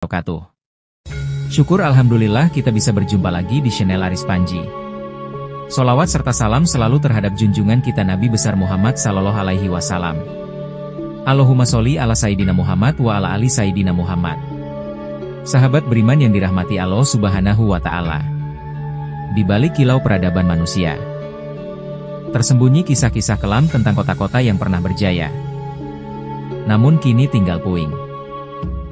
wabarakatuh. Syukur alhamdulillah kita bisa berjumpa lagi di channel Aris Panji. Sholawat serta salam selalu terhadap junjungan kita Nabi besar Muhammad sallallahu alaihi wasallam. Allahumma sholli ala Sayyidina Muhammad wa ala ali Sayyidina Muhammad. Sahabat beriman yang dirahmati Allah subhanahu wa ta'ala. Di balik kilau peradaban manusia, tersembunyi kisah-kisah kelam tentang kota-kota yang pernah berjaya, namun kini tinggal puing.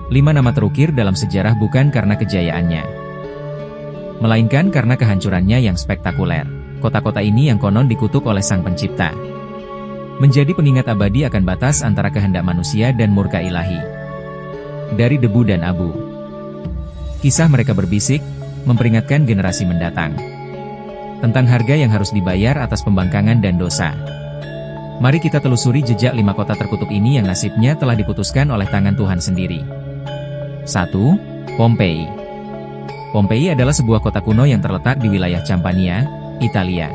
5 nama terukir dalam sejarah bukan karena kejayaannya, melainkan karena kehancurannya yang spektakuler. Kota-kota ini yang konon dikutuk oleh Sang Pencipta, menjadi pengingat abadi akan batas antara kehendak manusia dan murka ilahi. Dari debu dan abu, kisah mereka berbisik, memperingatkan generasi mendatang tentang harga yang harus dibayar atas pembangkangan dan dosa. Mari kita telusuri jejak 5 kota terkutuk ini yang nasibnya telah diputuskan oleh tangan Tuhan sendiri. 1. Pompei. Pompei adalah sebuah kota kuno yang terletak di wilayah Campania, Italia.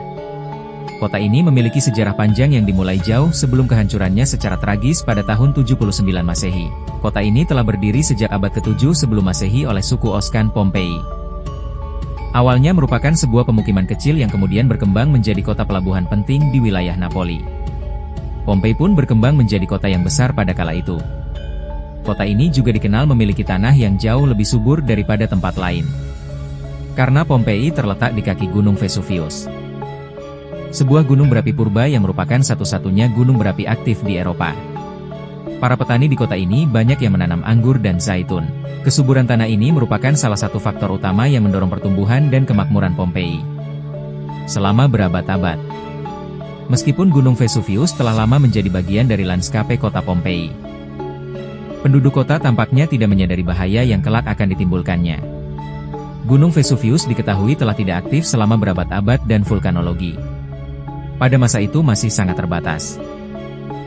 Kota ini memiliki sejarah panjang yang dimulai jauh sebelum kehancurannya secara tragis pada tahun 79 Masehi. Kota ini telah berdiri sejak abad ke-7 sebelum Masehi oleh suku Oscan Pompei. Awalnya merupakan sebuah pemukiman kecil yang kemudian berkembang menjadi kota pelabuhan penting di wilayah Napoli. Pompei pun berkembang menjadi kota yang besar pada kala itu. Kota ini juga dikenal memiliki tanah yang jauh lebih subur daripada tempat lain, karena Pompei terletak di kaki Gunung Vesuvius, sebuah gunung berapi purba yang merupakan satu-satunya gunung berapi aktif di Eropa. Para petani di kota ini banyak yang menanam anggur dan zaitun. Kesuburan tanah ini merupakan salah satu faktor utama yang mendorong pertumbuhan dan kemakmuran Pompei selama berabad-abad. Meskipun Gunung Vesuvius telah lama menjadi bagian dari lanskape kota Pompei, penduduk kota tampaknya tidak menyadari bahaya yang kelak akan ditimbulkannya. Gunung Vesuvius diketahui telah tidak aktif selama berabad-abad dan vulkanologi pada masa itu masih sangat terbatas.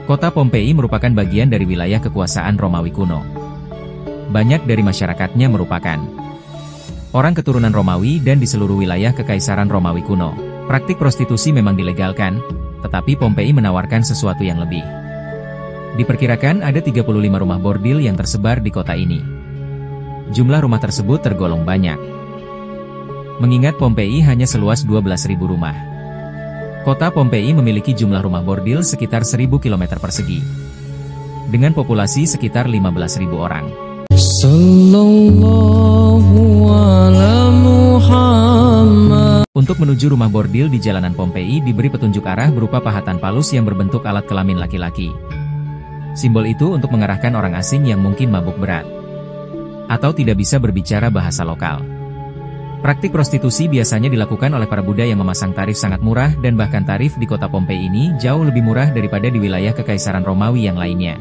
Kota Pompei merupakan bagian dari wilayah kekuasaan Romawi kuno. Banyak dari masyarakatnya merupakan orang keturunan Romawi dan di seluruh wilayah Kekaisaran Romawi kuno. Praktik prostitusi memang dilegalkan, tetapi Pompei menawarkan sesuatu yang lebih. Diperkirakan ada 35 rumah bordil yang tersebar di kota ini. Jumlah rumah tersebut tergolong banyak, mengingat Pompei hanya seluas 12.000 rumah. Kota Pompei memiliki jumlah rumah bordil sekitar 1.000 km persegi, dengan populasi sekitar 15.000 orang. Untuk menuju rumah bordil di jalanan Pompei diberi petunjuk arah berupa pahatan palus yang berbentuk alat kelamin laki-laki. Simbol itu untuk mengarahkan orang asing yang mungkin mabuk berat atau tidak bisa berbicara bahasa lokal. Praktik prostitusi biasanya dilakukan oleh para Buddha yang memasang tarif sangat murah dan bahkan tarif di kota Pompei ini jauh lebih murah daripada di wilayah Kekaisaran Romawi yang lainnya,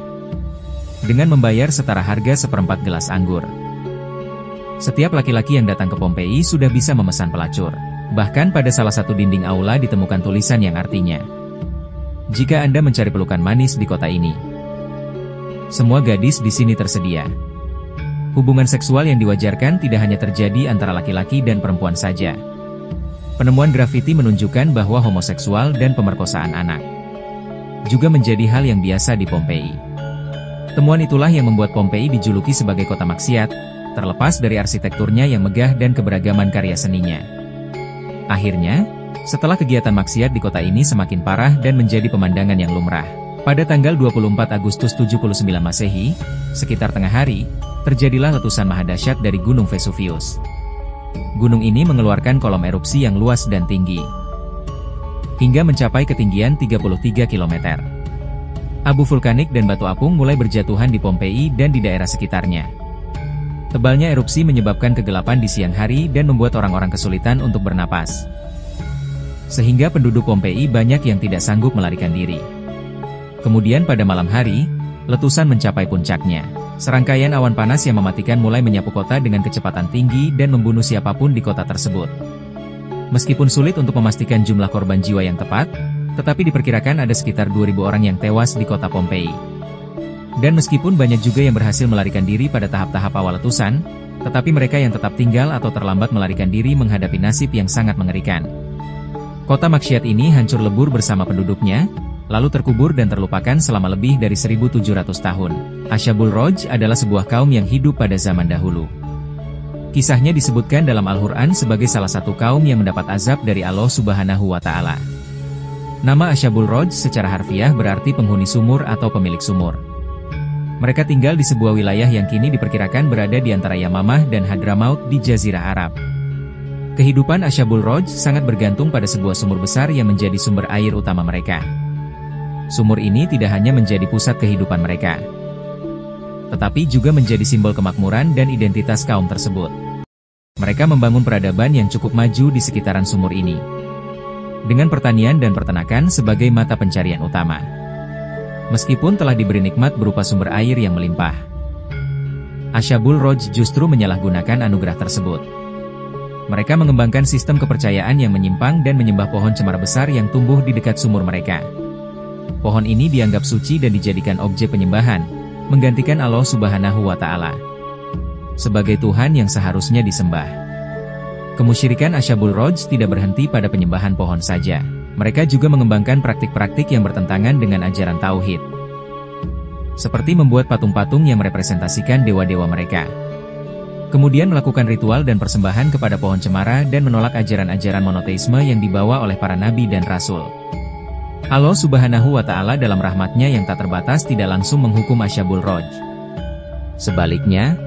dengan membayar setara harga seperempat gelas anggur. Setiap laki-laki yang datang ke Pompei sudah bisa memesan pelacur. Bahkan pada salah satu dinding aula ditemukan tulisan yang artinya, "Jika Anda mencari pelukan manis di kota ini, semua gadis di sini tersedia." Hubungan seksual yang diwajarkan tidak hanya terjadi antara laki-laki dan perempuan saja. Penemuan grafiti menunjukkan bahwa homoseksual dan pemerkosaan anak juga menjadi hal yang biasa di Pompei. Temuan itulah yang membuat Pompei dijuluki sebagai kota maksiat, terlepas dari arsitekturnya yang megah dan keberagaman karya seninya. Akhirnya, setelah kegiatan maksiat di kota ini semakin parah dan menjadi pemandangan yang lumrah, pada tanggal 24 Agustus 79 Masehi, sekitar tengah hari, terjadilah letusan mahadahsyat dari Gunung Vesuvius. Gunung ini mengeluarkan kolom erupsi yang luas dan tinggi, hingga mencapai ketinggian 33 km. Abu vulkanik dan batu apung mulai berjatuhan di Pompei dan di daerah sekitarnya. Tebalnya erupsi menyebabkan kegelapan di siang hari dan membuat orang-orang kesulitan untuk bernapas, sehingga penduduk Pompei banyak yang tidak sanggup melarikan diri. Kemudian pada malam hari, letusan mencapai puncaknya. Serangkaian awan panas yang mematikan mulai menyapu kota dengan kecepatan tinggi dan membunuh siapapun di kota tersebut. Meskipun sulit untuk memastikan jumlah korban jiwa yang tepat, tetapi diperkirakan ada sekitar 2.000 orang yang tewas di kota Pompei. Dan meskipun banyak juga yang berhasil melarikan diri pada tahap-tahap awal letusan, tetapi mereka yang tetap tinggal atau terlambat melarikan diri menghadapi nasib yang sangat mengerikan. Kota maksiat ini hancur lebur bersama penduduknya, lalu terkubur dan terlupakan selama lebih dari 1.700 tahun. Ashabul Rajj adalah sebuah kaum yang hidup pada zaman dahulu. Kisahnya disebutkan dalam Al-Quran sebagai salah satu kaum yang mendapat azab dari Allah Subhanahu wa Ta'ala. Nama Ashabul Rajj secara harfiah berarti penghuni sumur atau pemilik sumur. Mereka tinggal di sebuah wilayah yang kini diperkirakan berada di antara Yamamah dan Hadramaut di Jazirah Arab. Kehidupan Ashabul Rajj sangat bergantung pada sebuah sumur besar yang menjadi sumber air utama mereka. Sumur ini tidak hanya menjadi pusat kehidupan mereka, tetapi juga menjadi simbol kemakmuran dan identitas kaum tersebut. Mereka membangun peradaban yang cukup maju di sekitaran sumur ini, dengan pertanian dan peternakan sebagai mata pencarian utama. Meskipun telah diberi nikmat berupa sumber air yang melimpah, Ashabul Rajj justru menyalahgunakan anugerah tersebut. Mereka mengembangkan sistem kepercayaan yang menyimpang dan menyembah pohon cemara besar yang tumbuh di dekat sumur mereka. Pohon ini dianggap suci dan dijadikan objek penyembahan, menggantikan Allah Subhanahu wa Ta'ala sebagai Tuhan yang seharusnya disembah. Kemusyrikan Ashabul Rajj tidak berhenti pada penyembahan pohon saja. Mereka juga mengembangkan praktik-praktik yang bertentangan dengan ajaran tauhid, seperti membuat patung-patung yang merepresentasikan dewa-dewa mereka. Kemudian melakukan ritual dan persembahan kepada pohon cemara dan menolak ajaran-ajaran monoteisme yang dibawa oleh para nabi dan rasul. Allah Subhanahu wa Ta'ala dalam rahmatnya yang tak terbatas tidak langsung menghukum Ashabul Rajj. Sebaliknya,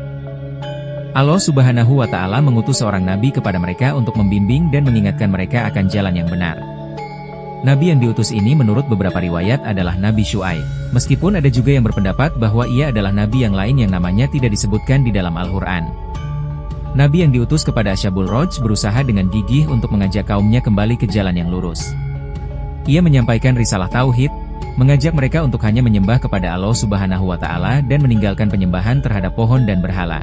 Allah Subhanahu wa Ta'ala mengutus seorang nabi kepada mereka untuk membimbing dan mengingatkan mereka akan jalan yang benar. Nabi yang diutus ini menurut beberapa riwayat adalah Nabi Syuaib. Meskipun ada juga yang berpendapat bahwa ia adalah nabi yang lain yang namanya tidak disebutkan di dalam Al-Quran. Nabi yang diutus kepada Ashabul Rajj berusaha dengan gigih untuk mengajak kaumnya kembali ke jalan yang lurus. Ia menyampaikan risalah tauhid, mengajak mereka untuk hanya menyembah kepada Allah Subhanahu wa Ta'ala dan meninggalkan penyembahan terhadap pohon dan berhala.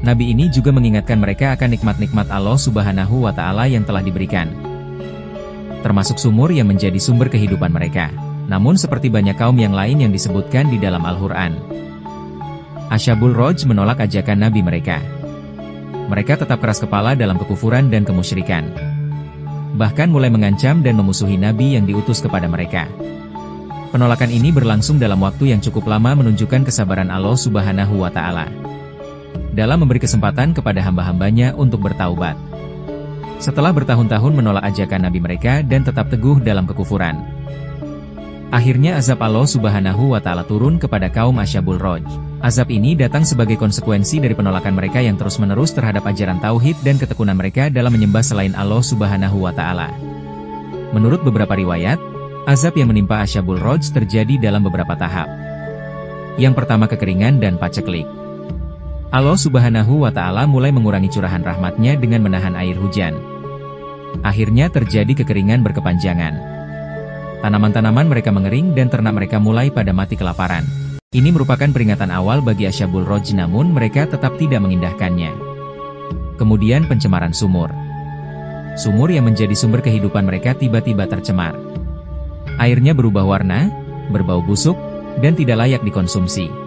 Nabi ini juga mengingatkan mereka akan nikmat-nikmat Allah Subhanahu wa Ta'ala yang telah diberikan, termasuk sumur yang menjadi sumber kehidupan mereka. Namun seperti banyak kaum yang lain yang disebutkan di dalam Al-Quran, Ashabul Rajj menolak ajakan Nabi mereka. Mereka tetap keras kepala dalam kekufuran dan kemusyrikan, bahkan mulai mengancam dan memusuhi Nabi yang diutus kepada mereka. Penolakan ini berlangsung dalam waktu yang cukup lama, menunjukkan kesabaran Allah Subhanahu wa Ta'ala dalam memberi kesempatan kepada hamba-hambanya untuk bertaubat. Setelah bertahun-tahun menolak ajakan Nabi mereka dan tetap teguh dalam kekufuran, akhirnya azab Allah Subhanahu wa Ta'ala turun kepada kaum Ashabul Rajj. Azab ini datang sebagai konsekuensi dari penolakan mereka yang terus-menerus terhadap ajaran tauhid dan ketekunan mereka dalam menyembah selain Allah Subhanahu wa Ta'ala. Menurut beberapa riwayat, azab yang menimpa Ashabul Rajj terjadi dalam beberapa tahap. Yang pertama, kekeringan dan paceklik. Allah Subhanahu wa Ta'ala mulai mengurangi curahan rahmatnya dengan menahan air hujan. Akhirnya terjadi kekeringan berkepanjangan. Tanaman-tanaman mereka mengering dan ternak mereka mulai pada mati kelaparan. Ini merupakan peringatan awal bagi Ashabul Rajj, namun mereka tetap tidak mengindahkannya. Kemudian pencemaran sumur. Sumur yang menjadi sumber kehidupan mereka tiba-tiba tercemar. Airnya berubah warna, berbau busuk, dan tidak layak dikonsumsi.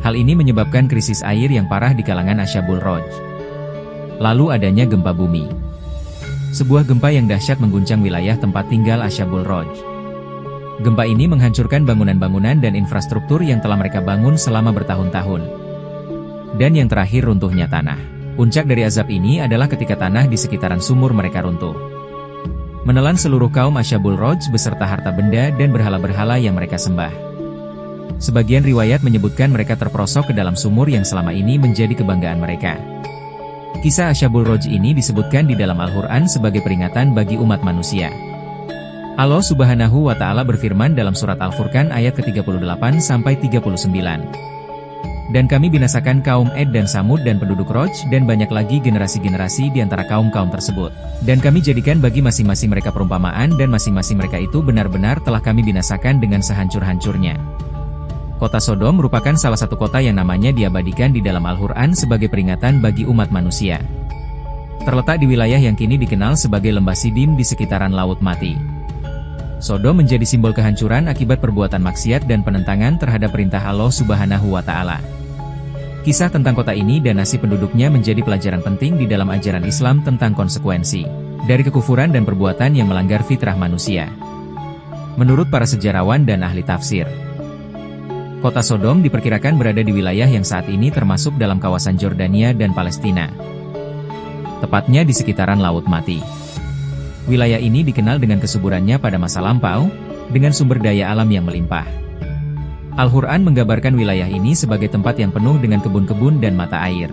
Hal ini menyebabkan krisis air yang parah di kalangan Ashabul Rajj. Lalu adanya gempa bumi. Sebuah gempa yang dahsyat mengguncang wilayah tempat tinggal Ashabul Rajj. Gempa ini menghancurkan bangunan-bangunan dan infrastruktur yang telah mereka bangun selama bertahun-tahun. Dan yang terakhir, runtuhnya tanah. Puncak dari azab ini adalah ketika tanah di sekitaran sumur mereka runtuh, menelan seluruh kaum Ashabul Rajj beserta harta benda dan berhala-berhala yang mereka sembah. Sebagian riwayat menyebutkan mereka terperosok ke dalam sumur yang selama ini menjadi kebanggaan mereka. Kisah Ashabul Rajj ini disebutkan di dalam Al-Quran sebagai peringatan bagi umat manusia. Allah Subhanahu wa Ta'ala berfirman dalam surat Al-Furqan ayat ke-38-39. Dan kami binasakan kaum Ad dan Samud dan penduduk Rajj dan banyak lagi generasi-generasi di antara kaum-kaum tersebut. Dan kami jadikan bagi masing-masing mereka perumpamaan dan masing-masing mereka itu benar-benar telah kami binasakan dengan sehancur-hancurnya. Kota Sodom merupakan salah satu kota yang namanya diabadikan di dalam Al-Quran sebagai peringatan bagi umat manusia. Terletak di wilayah yang kini dikenal sebagai Lembah Sidim di sekitaran Laut Mati. Sodom menjadi simbol kehancuran akibat perbuatan maksiat dan penentangan terhadap perintah Allah Subhanahu wa Ta'ala. Kisah tentang kota ini dan nasib penduduknya menjadi pelajaran penting di dalam ajaran Islam tentang konsekuensi dari kekufuran dan perbuatan yang melanggar fitrah manusia. Menurut para sejarawan dan ahli tafsir, kota Sodom diperkirakan berada di wilayah yang saat ini termasuk dalam kawasan Jordania dan Palestina, tepatnya di sekitaran Laut Mati. Wilayah ini dikenal dengan kesuburannya pada masa lampau, dengan sumber daya alam yang melimpah. Al-Quran menggambarkan wilayah ini sebagai tempat yang penuh dengan kebun-kebun dan mata air.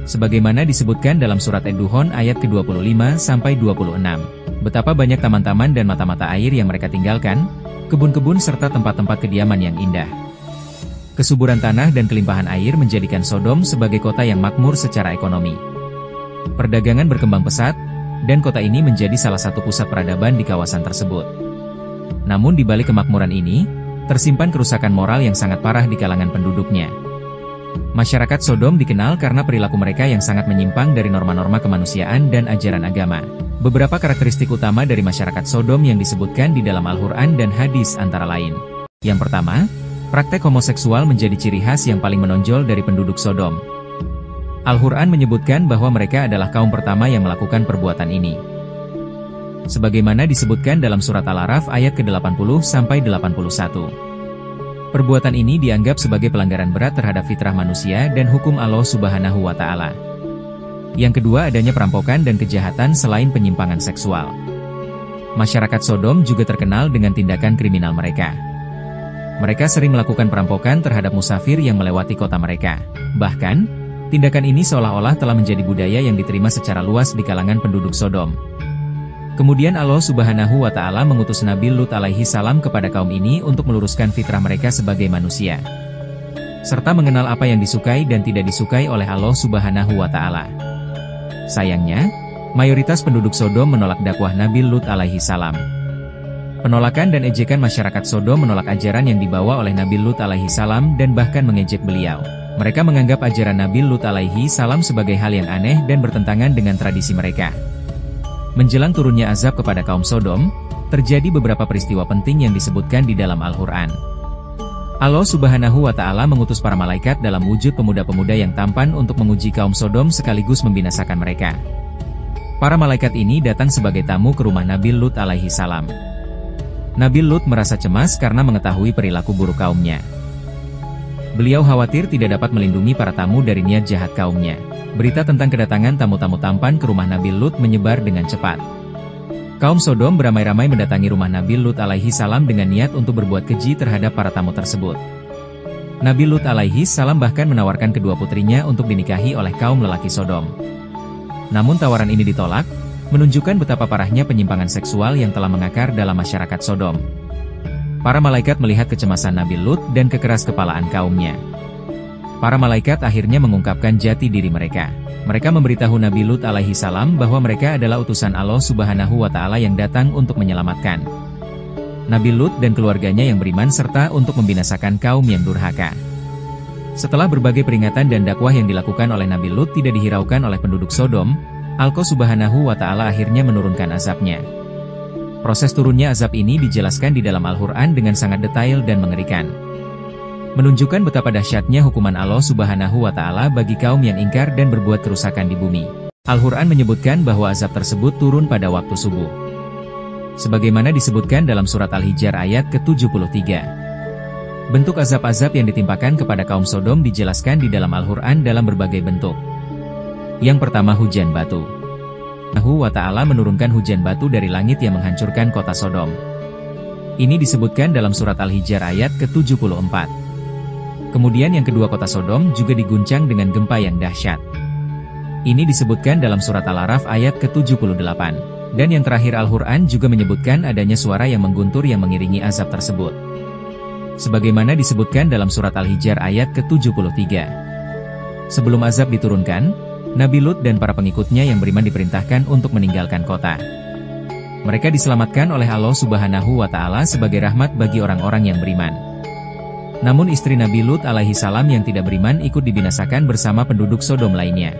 Sebagaimana disebutkan dalam surat Ad-Duhon ayat ke-25-26, betapa banyak taman-taman dan mata-mata air yang mereka tinggalkan, kebun-kebun serta tempat-tempat kediaman yang indah. Kesuburan tanah dan kelimpahan air menjadikan Sodom sebagai kota yang makmur secara ekonomi. Perdagangan berkembang pesat, dan kota ini menjadi salah satu pusat peradaban di kawasan tersebut. Namun di balik kemakmuran ini, tersimpan kerusakan moral yang sangat parah di kalangan penduduknya. Masyarakat Sodom dikenal karena perilaku mereka yang sangat menyimpang dari norma-norma kemanusiaan dan ajaran agama. Beberapa karakteristik utama dari masyarakat Sodom yang disebutkan di dalam Al-Quran dan hadis antara lain. Yang pertama, praktek homoseksual menjadi ciri khas yang paling menonjol dari penduduk Sodom. Al-Quran menyebutkan bahwa mereka adalah kaum pertama yang melakukan perbuatan ini. Sebagaimana disebutkan dalam surat Al-A'raf ayat ke-80-81. Perbuatan ini dianggap sebagai pelanggaran berat terhadap fitrah manusia dan hukum Allah Subhanahu wa Ta'ala. Yang kedua, adanya perampokan dan kejahatan selain penyimpangan seksual. Masyarakat Sodom juga terkenal dengan tindakan kriminal mereka. Mereka sering melakukan perampokan terhadap musafir yang melewati kota mereka. Bahkan, tindakan ini seolah-olah telah menjadi budaya yang diterima secara luas di kalangan penduduk Sodom. Kemudian Allah Subhanahu wa Ta'ala mengutus Nabi Lut alaihi salam kepada kaum ini untuk meluruskan fitrah mereka sebagai manusia, serta mengenal apa yang disukai dan tidak disukai oleh Allah Subhanahu wa Ta'ala. Sayangnya, mayoritas penduduk Sodom menolak dakwah Nabi Lut alaihi salam. Penolakan dan ejekan masyarakat Sodom menolak ajaran yang dibawa oleh Nabi Lut alaihi salam dan bahkan mengejek beliau. Mereka menganggap ajaran Nabi Lut alaihi salam sebagai hal yang aneh dan bertentangan dengan tradisi mereka. Menjelang turunnya azab kepada kaum Sodom, terjadi beberapa peristiwa penting yang disebutkan di dalam Al-Quran. Allah Subhanahu wa Ta'ala mengutus para malaikat dalam wujud pemuda-pemuda yang tampan untuk menguji kaum Sodom sekaligus membinasakan mereka. Para malaikat ini datang sebagai tamu ke rumah Nabi Lut alaihi salam. Nabi Lut merasa cemas karena mengetahui perilaku buruk kaumnya. Beliau khawatir tidak dapat melindungi para tamu dari niat jahat kaumnya. Berita tentang kedatangan tamu-tamu tampan ke rumah Nabi Lut menyebar dengan cepat. Kaum Sodom beramai-ramai mendatangi rumah Nabi Lut alaihi salam dengan niat untuk berbuat keji terhadap para tamu tersebut. Nabi Lut alaihi salam bahkan menawarkan kedua putrinya untuk dinikahi oleh kaum lelaki Sodom. Namun tawaran ini ditolak, menunjukkan betapa parahnya penyimpangan seksual yang telah mengakar dalam masyarakat Sodom. Para malaikat melihat kecemasan Nabi Lut dan kekeras-kepalaan kaumnya. Para malaikat akhirnya mengungkapkan jati diri mereka. Mereka memberitahu Nabi Lut alaihi salam bahwa mereka adalah utusan Allah Subhanahu wa Ta'ala yang datang untuk menyelamatkan Nabi Lut dan keluarganya yang beriman serta untuk membinasakan kaum yang durhaka. Setelah berbagai peringatan dan dakwah yang dilakukan oleh Nabi Lut tidak dihiraukan oleh penduduk Sodom, Allah Subhanahu wa Ta'ala akhirnya menurunkan azabnya. Proses turunnya azab ini dijelaskan di dalam Al-Quran dengan sangat detail dan mengerikan, menunjukkan betapa dahsyatnya hukuman Allah Subhanahu wa Ta'ala bagi kaum yang ingkar dan berbuat kerusakan di bumi. Al-Quran menyebutkan bahwa azab tersebut turun pada waktu subuh, sebagaimana disebutkan dalam surat Al-Hijr ayat ke-73. Bentuk azab-azab yang ditimpakan kepada kaum Sodom dijelaskan di dalam Al-Quran dalam berbagai bentuk. Yang pertama, hujan batu. Allah wa Ta'ala menurunkan hujan batu dari langit yang menghancurkan kota Sodom. Ini disebutkan dalam surat Al-Hijr ayat ke-74. Kemudian yang kedua, kota Sodom juga diguncang dengan gempa yang dahsyat. Ini disebutkan dalam surat Al-A'raf ayat ke-78. Dan yang terakhir, Al-Quran juga menyebutkan adanya suara yang mengguntur yang mengiringi azab tersebut. Sebagaimana disebutkan dalam surat Al-Hijr ayat ke-73. Sebelum azab diturunkan, Nabi Lut dan para pengikutnya yang beriman diperintahkan untuk meninggalkan kota. Mereka diselamatkan oleh Allah Subhanahu wa Ta'ala sebagai rahmat bagi orang-orang yang beriman. Namun istri Nabi Lut alaihi salam yang tidak beriman ikut dibinasakan bersama penduduk Sodom lainnya.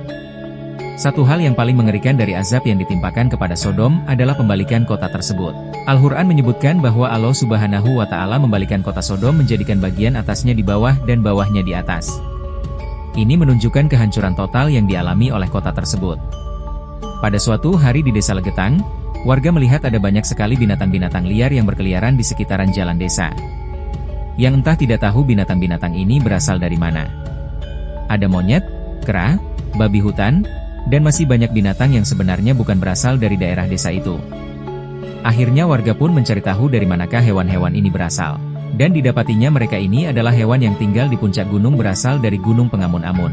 Satu hal yang paling mengerikan dari azab yang ditimpakan kepada Sodom adalah pembalikan kota tersebut. Al-Quran menyebutkan bahwa Allah Subhanahu wa Ta'ala membalikan kota Sodom menjadikan bagian atasnya di bawah dan bawahnya di atas. Ini menunjukkan kehancuran total yang dialami oleh kota tersebut. Pada suatu hari di desa Legetang, Warga melihat ada banyak sekali binatang-binatang liar yang berkeliaran di sekitaran jalan desa. Yang entah tidak tahu binatang-binatang ini berasal dari mana. Ada monyet, kera, babi hutan, dan masih banyak binatang yang sebenarnya bukan berasal dari daerah desa itu. Akhirnya warga pun mencari tahu dari manakah hewan-hewan ini berasal. Dan didapatinya mereka ini adalah hewan yang tinggal di puncak gunung berasal dari Gunung Pengamun-Amun.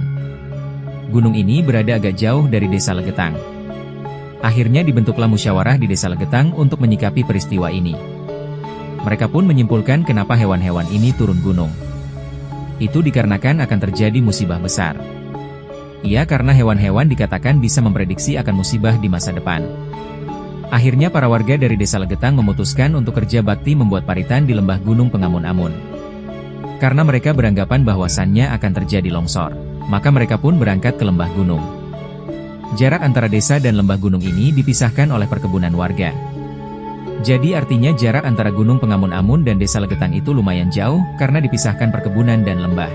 Gunung ini berada agak jauh dari desa Legetang. Akhirnya dibentuklah musyawarah di desa Legetang untuk menyikapi peristiwa ini. Mereka pun menyimpulkan kenapa hewan-hewan ini turun gunung. Itu dikarenakan akan terjadi musibah besar. Iya, karena hewan-hewan dikatakan bisa memprediksi akan musibah di masa depan. Akhirnya para warga dari desa Legetang memutuskan untuk kerja bakti membuat paritan di lembah Gunung Pengamun-Amun. Karena mereka beranggapan bahwasannya akan terjadi longsor, maka mereka pun berangkat ke lembah gunung. Jarak antara desa dan lembah gunung ini dipisahkan oleh perkebunan warga. Jadi artinya jarak antara Gunung Pengamun-Amun dan desa Legetang itu lumayan jauh karena dipisahkan perkebunan dan lembah.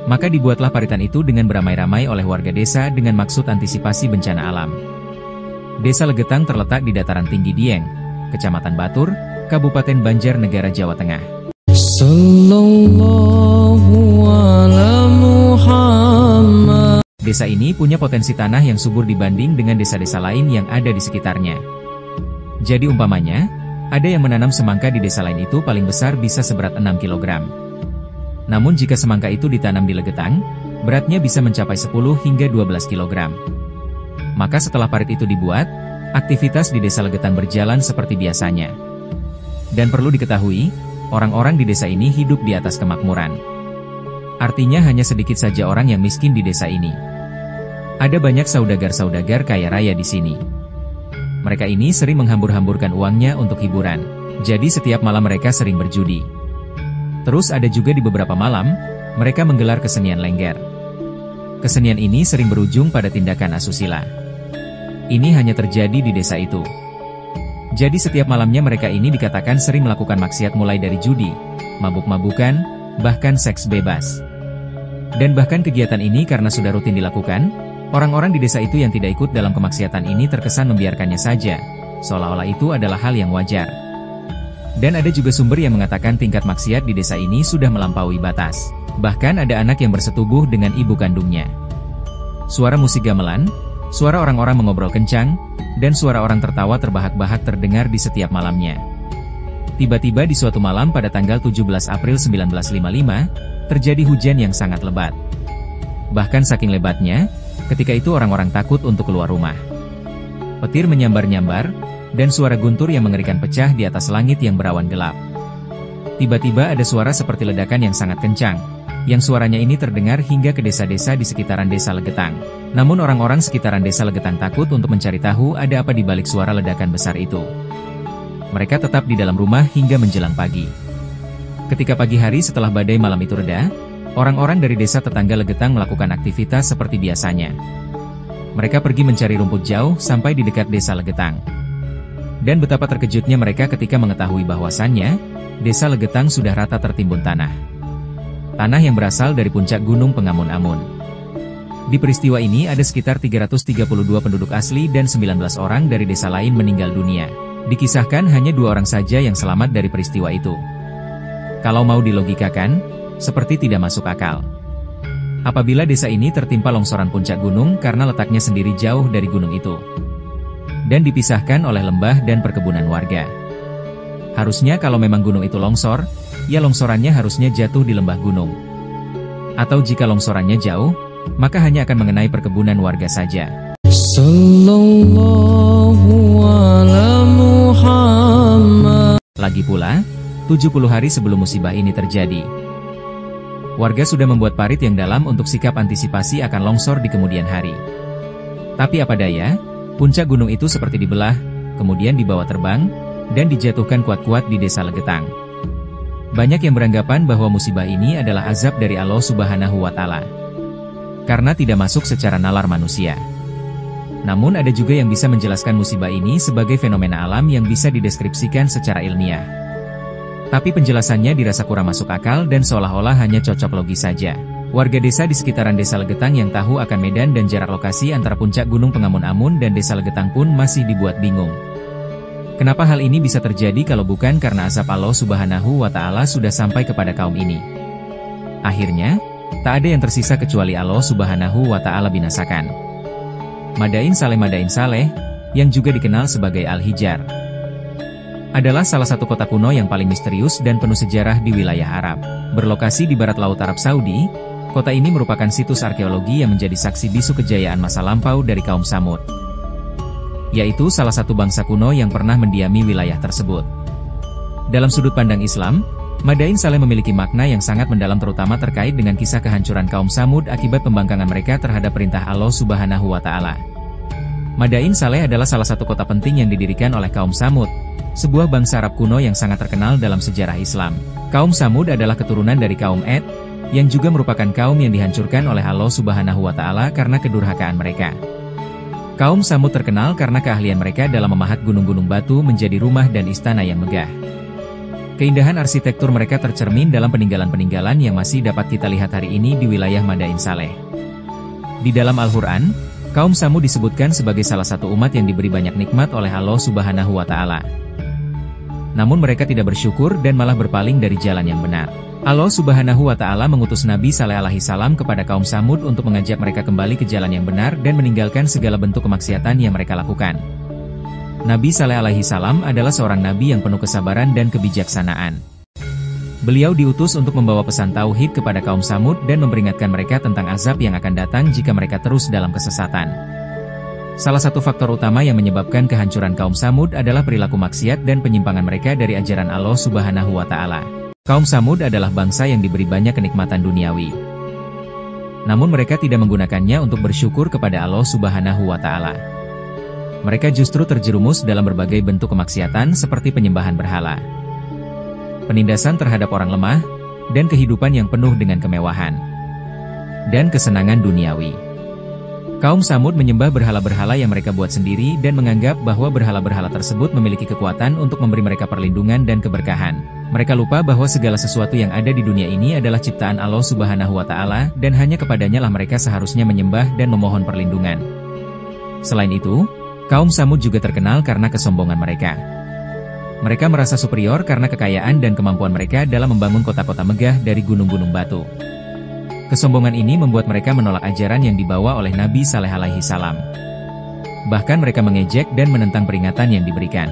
Maka dibuatlah paritan itu dengan beramai-ramai oleh warga desa dengan maksud antisipasi bencana alam. Desa Legetang terletak di dataran tinggi Dieng, Kecamatan Batur, Kabupaten Banjarnegara, Jawa Tengah. Desa ini punya potensi tanah yang subur dibanding dengan desa-desa lain yang ada di sekitarnya. Jadi umpamanya, ada yang menanam semangka di desa lain itu paling besar bisa seberat 6 kg. Namun jika semangka itu ditanam di Legetang, beratnya bisa mencapai 10 hingga 12 kg. Maka setelah parit itu dibuat, aktivitas di desa Legetang berjalan seperti biasanya. Dan perlu diketahui, orang-orang di desa ini hidup di atas kemakmuran. Artinya hanya sedikit saja orang yang miskin di desa ini. Ada banyak saudagar-saudagar kaya raya di sini. Mereka ini sering menghambur-hamburkan uangnya untuk hiburan. Jadi setiap malam mereka sering berjudi. Terus ada juga di beberapa malam, mereka menggelar kesenian lengger. Kesenian ini sering berujung pada tindakan asusila. Ini hanya terjadi di desa itu. Jadi setiap malamnya mereka ini dikatakan sering melakukan maksiat mulai dari judi, mabuk-mabukan, bahkan seks bebas. Dan bahkan kegiatan ini karena sudah rutin dilakukan, orang-orang di desa itu yang tidak ikut dalam kemaksiatan ini terkesan membiarkannya saja, seolah-olah itu adalah hal yang wajar. Dan ada juga sumber yang mengatakan tingkat maksiat di desa ini sudah melampaui batas. Bahkan ada anak yang bersetubuh dengan ibu kandungnya. Suara musik gamelan, suara orang-orang mengobrol kencang, dan suara orang tertawa terbahak-bahak terdengar di setiap malamnya. Tiba-tiba di suatu malam pada tanggal 17 April 1955, terjadi hujan yang sangat lebat. Bahkan saking lebatnya, ketika itu orang-orang takut untuk keluar rumah. Petir menyambar-nyambar, dan suara guntur yang mengerikan pecah di atas langit yang berawan gelap. Tiba-tiba ada suara seperti ledakan yang sangat kencang, yang suaranya ini terdengar hingga ke desa-desa di sekitaran desa Legetang. Namun orang-orang sekitaran desa Legetang takut untuk mencari tahu ada apa di balik suara ledakan besar itu. Mereka tetap di dalam rumah hingga menjelang pagi. Ketika pagi hari setelah badai malam itu reda, orang-orang dari desa tetangga Legetang melakukan aktivitas seperti biasanya. Mereka pergi mencari rumput jauh sampai di dekat desa Legetang. Dan betapa terkejutnya mereka ketika mengetahui bahwasannya, desa Legetang sudah rata tertimbun tanah. Tanah yang berasal dari puncak Gunung Pengamun-Amun. Di peristiwa ini ada sekitar 332 penduduk asli dan 19 orang dari desa lain meninggal dunia. Dikisahkan hanya 2 orang saja yang selamat dari peristiwa itu. Kalau mau dilogikakan, seperti tidak masuk akal. Apabila desa ini tertimpa longsoran puncak gunung karena letaknya sendiri jauh dari gunung itu. Dan dipisahkan oleh lembah dan perkebunan warga. Harusnya kalau memang gunung itu longsor, ya longsorannya harusnya jatuh di lembah gunung. Atau jika longsorannya jauh, maka hanya akan mengenai perkebunan warga saja. Lagi pula, 70 hari sebelum musibah ini terjadi, warga sudah membuat parit yang dalam untuk sikap antisipasi akan longsor di kemudian hari. Tapi apa daya, puncak gunung itu seperti dibelah, kemudian dibawa terbang, dan dijatuhkan kuat-kuat di desa Legetang. Banyak yang beranggapan bahwa musibah ini adalah azab dari Allah Subhanahu wa Ta'ala, karena tidak masuk secara nalar manusia. Namun ada juga yang bisa menjelaskan musibah ini sebagai fenomena alam yang bisa dideskripsikan secara ilmiah. Tapi penjelasannya dirasa kurang masuk akal dan seolah-olah hanya cocok logis saja. Warga desa di sekitaran desa Legetang yang tahu akan medan dan jarak lokasi antara puncak Gunung Pengamun-Amun dan desa Legetang pun masih dibuat bingung. Kenapa hal ini bisa terjadi kalau bukan karena azab Allah Subhanahu wa Ta'ala sudah sampai kepada kaum ini? Akhirnya, tak ada yang tersisa kecuali Allah Subhanahu wa Ta'ala binasakan. Madain Saleh, yang juga dikenal sebagai Al-Hijar, adalah salah satu kota kuno yang paling misterius dan penuh sejarah di wilayah Arab. Berlokasi di barat laut Arab Saudi, kota ini merupakan situs arkeologi yang menjadi saksi bisu kejayaan masa lampau dari kaum Tsamud, yaitu salah satu bangsa kuno yang pernah mendiami wilayah tersebut. Dalam sudut pandang Islam, Madain Saleh memiliki makna yang sangat mendalam terutama terkait dengan kisah kehancuran kaum Tsamud akibat pembangkangan mereka terhadap perintah Allah Subhanahu wa Ta'ala. Madain Saleh adalah salah satu kota penting yang didirikan oleh kaum Tsamud, sebuah bangsa Arab kuno yang sangat terkenal dalam sejarah Islam. Kaum Tsamud adalah keturunan dari kaum Ad, yang juga merupakan kaum yang dihancurkan oleh Allah Subhanahu wa Ta'ala karena kedurhakaan mereka. Kaum Tsamud terkenal karena keahlian mereka dalam memahat gunung-gunung batu menjadi rumah dan istana yang megah. Keindahan arsitektur mereka tercermin dalam peninggalan-peninggalan yang masih dapat kita lihat hari ini di wilayah Madain Saleh. Di dalam Al-Quran, kaum Tsamud disebutkan sebagai salah satu umat yang diberi banyak nikmat oleh Allah Subhanahu wa Ta'ala. Namun mereka tidak bersyukur dan malah berpaling dari jalan yang benar. Allah Subhanahu wa Ta'ala mengutus Nabi Saleh alaihi salam kepada kaum Tsamud untuk mengajak mereka kembali ke jalan yang benar dan meninggalkan segala bentuk kemaksiatan yang mereka lakukan. Nabi Saleh alaihi salam adalah seorang nabi yang penuh kesabaran dan kebijaksanaan. Beliau diutus untuk membawa pesan tauhid kepada kaum Tsamud dan memperingatkan mereka tentang azab yang akan datang jika mereka terus dalam kesesatan. Salah satu faktor utama yang menyebabkan kehancuran kaum Tsamud adalah perilaku maksiat dan penyimpangan mereka dari ajaran Allah Subhanahu wa Ta'ala. Kaum Tsamud adalah bangsa yang diberi banyak kenikmatan duniawi. Namun mereka tidak menggunakannya untuk bersyukur kepada Allah Subhanahu wa Ta'ala. Mereka justru terjerumus dalam berbagai bentuk kemaksiatan seperti penyembahan berhala, penindasan terhadap orang lemah, dan kehidupan yang penuh dengan kemewahan dan kesenangan duniawi. Kaum Tsamud menyembah berhala-berhala yang mereka buat sendiri dan menganggap bahwa berhala-berhala tersebut memiliki kekuatan untuk memberi mereka perlindungan dan keberkahan. Mereka lupa bahwa segala sesuatu yang ada di dunia ini adalah ciptaan Allah Subhanahu wa Ta'ala dan hanya kepadanya lah mereka seharusnya menyembah dan memohon perlindungan. Selain itu, kaum Tsamud juga terkenal karena kesombongan mereka. Mereka merasa superior karena kekayaan dan kemampuan mereka dalam membangun kota-kota megah dari gunung-gunung batu. Kesombongan ini membuat mereka menolak ajaran yang dibawa oleh Nabi Saleh alaihi salam. Bahkan mereka mengejek dan menentang peringatan yang diberikan.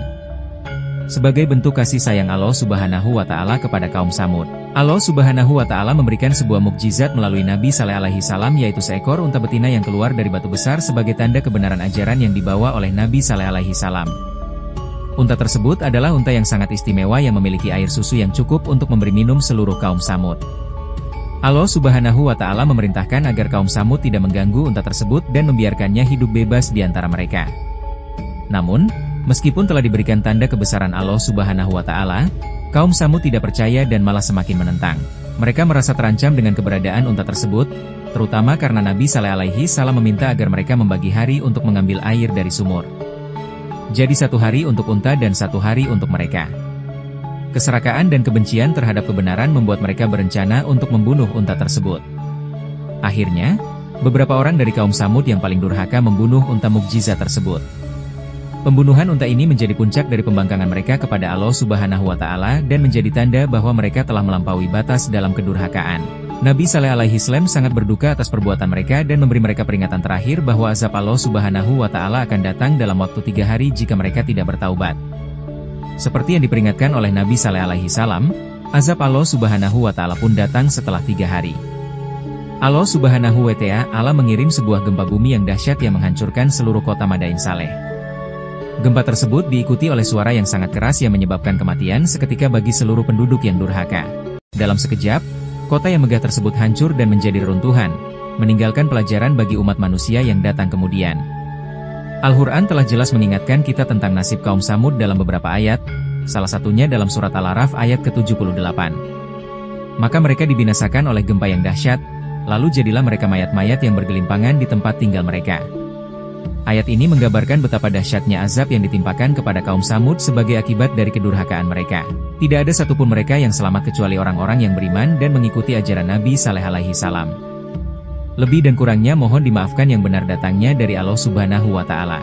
Sebagai bentuk kasih sayang Allah Subhanahu wa Ta'ala kepada kaum Tsamud, Allah Subhanahu wa Ta'ala memberikan sebuah mukjizat melalui Nabi Saleh alaihi salam, yaitu seekor unta betina yang keluar dari batu besar sebagai tanda kebenaran ajaran yang dibawa oleh Nabi Saleh alaihi salam. Unta tersebut adalah unta yang sangat istimewa yang memiliki air susu yang cukup untuk memberi minum seluruh kaum Tsamud. Allah Subhanahu wa Ta'ala memerintahkan agar kaum Tsamud tidak mengganggu unta tersebut dan membiarkannya hidup bebas di antara mereka. Namun, meskipun telah diberikan tanda kebesaran Allah Subhanahu wa Ta'ala, kaum Tsamud tidak percaya dan malah semakin menentang. Mereka merasa terancam dengan keberadaan unta tersebut, terutama karena Nabi Saleh alaihi salam meminta agar mereka membagi hari untuk mengambil air dari sumur. Jadi satu hari untuk unta dan satu hari untuk mereka. Keserakaan dan kebencian terhadap kebenaran membuat mereka berencana untuk membunuh unta tersebut. Akhirnya, beberapa orang dari kaum Tsamud yang paling durhaka membunuh unta mukjizat tersebut. Pembunuhan unta ini menjadi puncak dari pembangkangan mereka kepada Allah Subhanahu wa Ta'ala dan menjadi tanda bahwa mereka telah melampaui batas dalam kedurhakaan. Nabi Saleh alaihi salam sangat berduka atas perbuatan mereka dan memberi mereka peringatan terakhir bahwa azab Allah Subhanahu wa Ta'ala akan datang dalam waktu 3 hari jika mereka tidak bertaubat. Seperti yang diperingatkan oleh Nabi Saleh alaihi salam, azab Allah Subhanahu wa Ta'ala pun datang setelah 3 hari. Allah Subhanahu wa Ta'ala mengirim sebuah gempa bumi yang dahsyat yang menghancurkan seluruh kota Madain Saleh. Gempa tersebut diikuti oleh suara yang sangat keras yang menyebabkan kematian seketika bagi seluruh penduduk yang durhaka. Dalam sekejap, kota yang megah tersebut hancur dan menjadi reruntuhan, meninggalkan pelajaran bagi umat manusia yang datang kemudian. Al-Quran telah jelas mengingatkan kita tentang nasib kaum Tsamud dalam beberapa ayat, salah satunya dalam surat Al-A'raf ayat ke-78. Maka mereka dibinasakan oleh gempa yang dahsyat, lalu jadilah mereka mayat-mayat yang bergelimpangan di tempat tinggal mereka. Ayat ini menggambarkan betapa dahsyatnya azab yang ditimpakan kepada kaum Tsamud sebagai akibat dari kedurhakaan mereka. Tidak ada satupun mereka yang selamat kecuali orang-orang yang beriman dan mengikuti ajaran Nabi Saleh alaihi salam. Lebih dan kurangnya mohon dimaafkan yang benar datangnya dari Allah Subhanahu wa Ta'ala.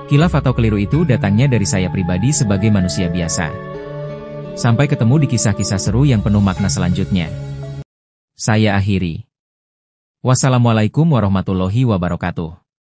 Khilaf atau keliru itu datangnya dari saya pribadi sebagai manusia biasa. Sampai ketemu di kisah-kisah seru yang penuh makna selanjutnya. Saya akhiri. Wassalamualaikum warahmatullahi wabarakatuh.